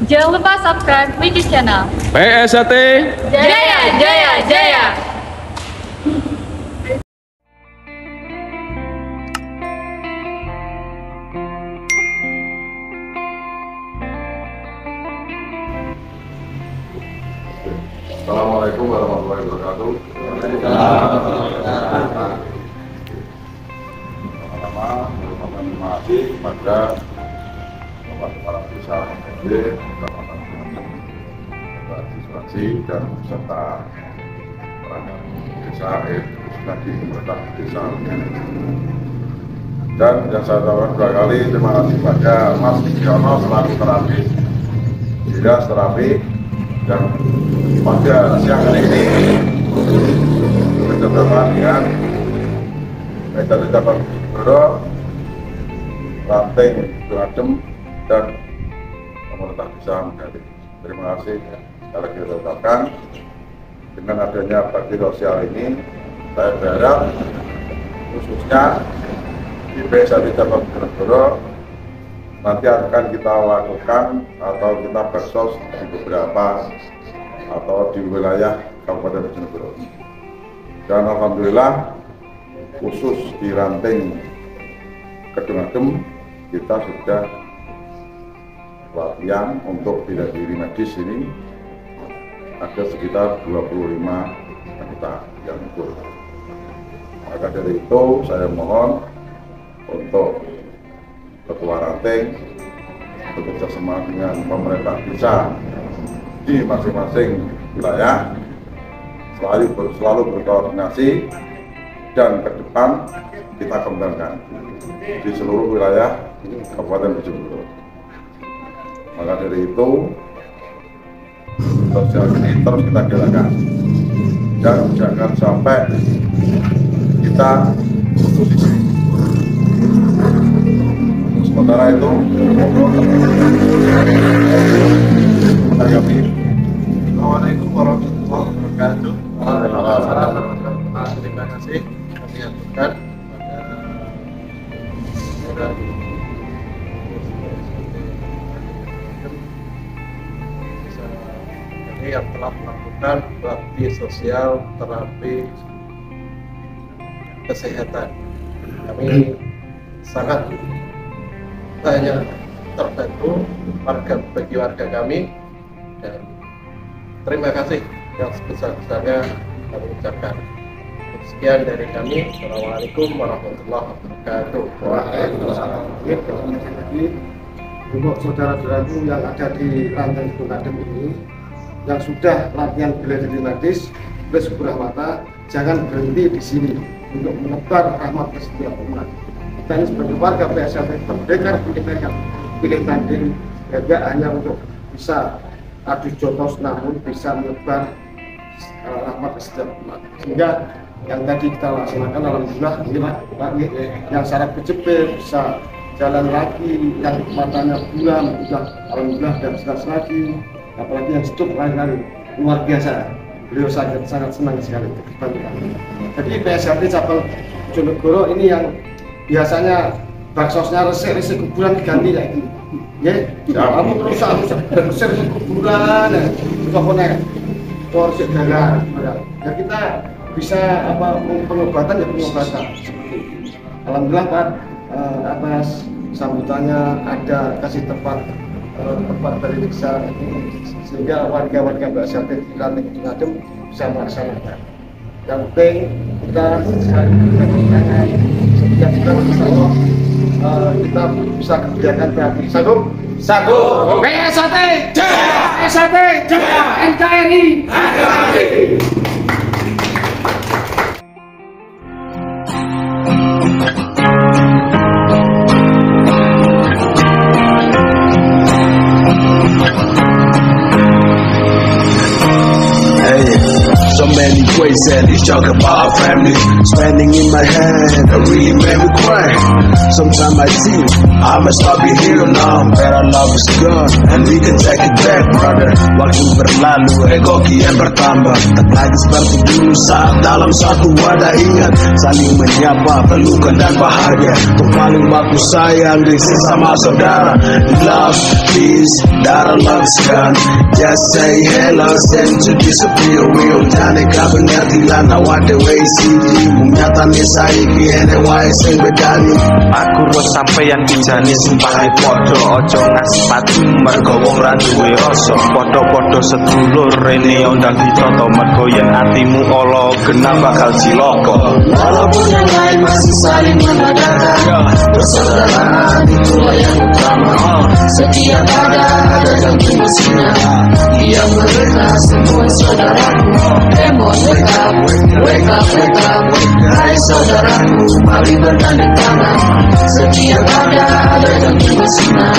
Jangan lupa subscribe Wiki Channel. PSAT Jaya, jaya, jaya. Assalamualaikum warahmatullahi wabarakatuh. Pertama-tama mengucapkan terima kasih kepada Bapak Kepala Desa MD, Kecamatan Administrasi dan beserta perangkat desa lagi pemerintah desa. Dan yang saya ucapkan dua kali terima kasih kepada Mas Yono selaku terapis, Dinas Terapi, dan pada siang hari ini bersama dengan Metode Cabang Bojonegoro, Ranting Adem, dan pemerintah desa Menggali. Terima kasih sekali lagi saya ucapkan. Dengan adanya bakti sosial ini, saya berharap khususnya di PSAT Cabang Bojonegoro nanti akan kita lakukan atau kita baksos di beberapa atau di wilayah Kabupaten Bojonegoro. Dan alhamdulillah khusus di Ranting Kedung kita sudah latihan untuk bela diri medis ini ada sekitar 25 wanita yang ikut. Maka dari itu saya mohon untuk Ketua Ranting bekerja sama dengan pemerintah desa di masing-masing wilayah selalu berkoordinasi dan ke depan kita kembangkan di seluruh wilayah Kabupaten Bojonegoro. Maka dari itu sosial ini terus kita galakan dan jangan sampai kita putus isi. Sementara itu, Assalamualaikum warahmatullahi wabarakatuh. Terima kasih kami aturkan kepada ini yang telah melakukan bakti sosial terapi kesehatan. Kami sangat banyak terbantu bagi warga kami, dan terima kasih yang sebesar-besarnya kami ucapkan. Sekian dari kami. Assalamualaikum warahmatullahi wabarakatuh. Waalaikumsalam. Untuk saudara-saudaraku yang ada di Ranting Kedung ini yang sudah latihan bela diri medis plus buah mata, jangan berhenti di sini untuk menebar rahmat ke setiap umat. Kita ini sebagai warga PSAT merdeka pilih tanding tidak hanya untuk bisa adu jotos, namun bisa menebar rahmat ke setiap umat. Sehingga yang tadi kita laksanakan alhamdulillah ini lagi yang saraf kejepit bisa jalan lagi, yang matanya buram sudah alhamdulillah dan jelas lagi, apalagi yang stop lain-lain luar biasa. Beliau sangat senang sekali dibantukan. Jadi PSAT Cabang Bojonegoro ini yang biasanya baksosnya resik kuburan diganti kayak gini. Ya, kamu terus resik kuburan, pokoknya porsi darah. Ya kita bisa pengobatan ya pengobatan. Alhamdulillah Pak, atas sambutannya ada kasih tempat dari desa sehingga warga-warga PSAT di Ranting Kedung bisa melaksanakan. Yang penting kita setiap bulan insya Allah kita bisa kerjakan berarti. Sanggup? Sanggup. PSAT Jaya! PSAT Jaya! NKRI NKRI. So many ways and he's talking about our family. Spending in my hand, that really made me cry. Sometimes I think I must not be here now, that our love is gone and we can take it back, brother. Waktu berlalu, ego kian bertambah. Tak lagi seperti dulu saat dalam satu wadah. Ingat, saling menyapa, pelukan dan bahagia. Untuk paling baku sayang di sesama saudara. Love, peace, that our love is gone. Just say hello, send to disappear. We'll jane kabenyat hilang awak dewe siji. Munyatane saiki ene wae sing bedani. Aku ro sampeyan dijani sumpahe padha aja ngasih pati mergo wong ra duwe rasa. Padha-padha sedulur rene undang ditata mergo yen atimu ala genah bakal cilaka. Walaupun yang lain masih saling menandakan persaudaraan itulah yang utama. Setiap ada janji mestinya yang mereka semua saudaraku. Come on, wake up, wake up, wake up. Hai saudaraku, mari bergandeng tangan. Setiap ada janji mestinya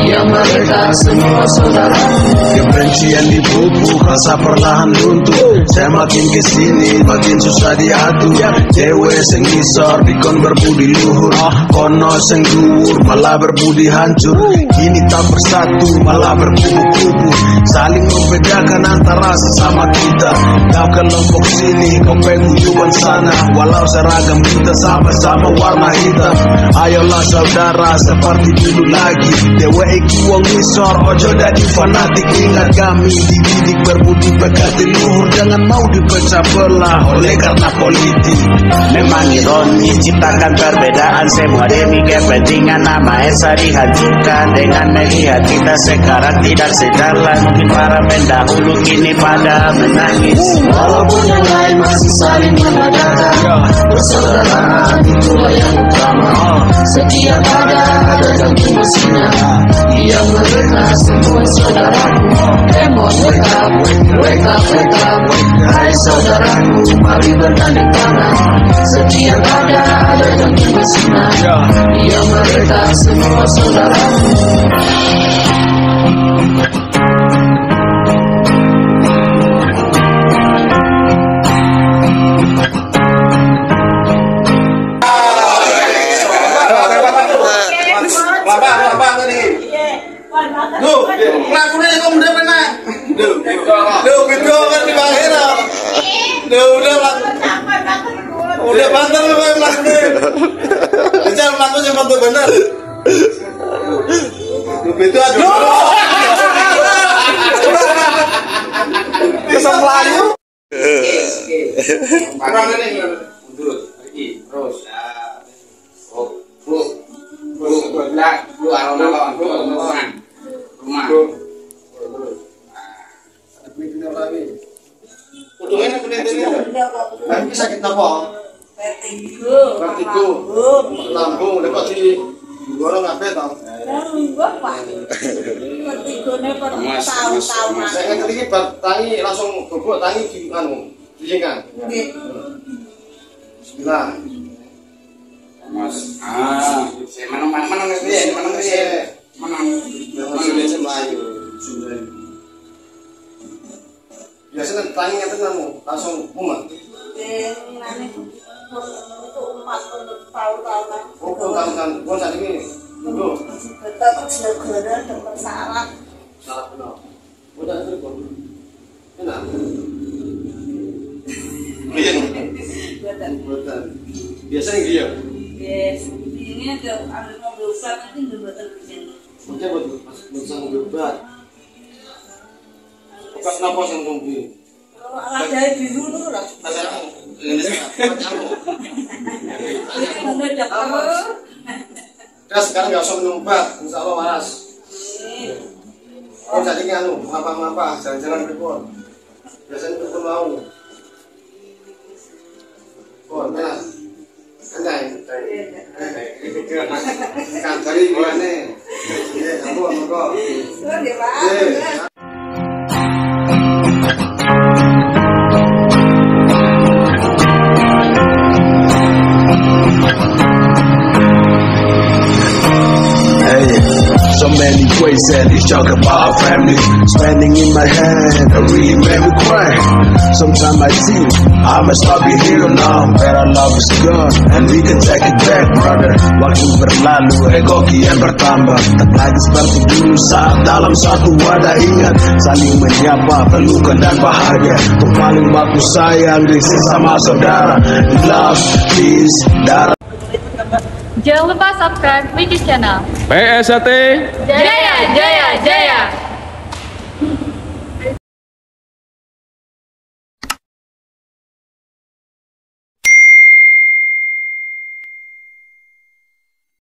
yang mereka semua saudaraku. Kebencian dipupuk, rasa perlahan luntur. Saya makin kesini, makin susah diatur. Dewe sing ngisor, dikon berbudi luhur. Kono sing dhuwur, malah berbudi hancur. Kini tak bersatu, malah berkubu-kubu. Saling membedakan antara sesama kita. Kau kelompok sini, kau peguyuban sana. Walau seragam kita sama-sama warna hitam. Ayolah saudara, seperti dulu lagi. Dewe iki wong ngisor, ojo dadi fanatik. Ingat kami dididik berbudi pekerti luhur. Jangan mau dipecah belah oleh karena politik. Memang ironi ciptakan perbedaan semua demi kepentingan nama Esa dihancurkan dengan melihat kita sekarang tidak sejalan. Mungkin para pendahulu kini pada menangis. Walaupun yang lain masih saling menandakan persaudaraan itulah yang utama. Setiap ada janji mestinya yang mereka semua saudaraku. Come on, wake up, wake up, wake up. Hai saudaraku, mari bergandeng tangan. Setiap ada janji mestinya yang mereka semua saudaraku. Duh, lakunya kok udah pernah. Duh, video kan di Bangkira. Udah banter kok lakunya. Bisa lakunya bantu bener. Duh, video aduh. Kesel Melayu. Parang ini mundur lagi terus. Rumah. Utuhnya ini sakit apa? Vertigo. Lambung dapat di gorong apa tau? Vertigone per tahun-tahun. Saya kan tadi tangi langsung bobok tangi di anu, dijengkan. Bismillah. Mas, saya mana sih? Biasanya tangi itu kamu langsung umat. Untuk umat untuk tahun-tahunan. Oh, tahun-tahunan. Gua saat ini. Dulu. Betul segera dengan syarat. Salah benar. Udah itu kok. Enak. Betul. Biasanya dia. Yes, ini ada mobil besar nanti betul di sini. Oke, betul. Masuk mobil besar. Kenapa yang tunggu? Alat dari biru tuh lah. Terus sekarang nggak usah menumpak, insya Allah waras. Oh jadi nganu, apa jalan-jalan berpon. Biasanya berpon mau. Oh, mana? Andai. Kan dari gimana? Kamu kok? So many ways they said he's talking about family. Standing in my hand, I really made me cry. Sometimes I think I must stop being here now. Better love is gone, and we can take it back, brother. Waktu berlalu, ego kian bertambah. Tak lagi seperti dulu saat dalam satu wadah. Ingat, saling menyapa, pelukan dan bahagia. Untuk paling baku sayang di sesama saudara. Love, peace, darah. Jangan lupa subscribe Wiki Channel. PSAT Jaya, Jaya, Jaya.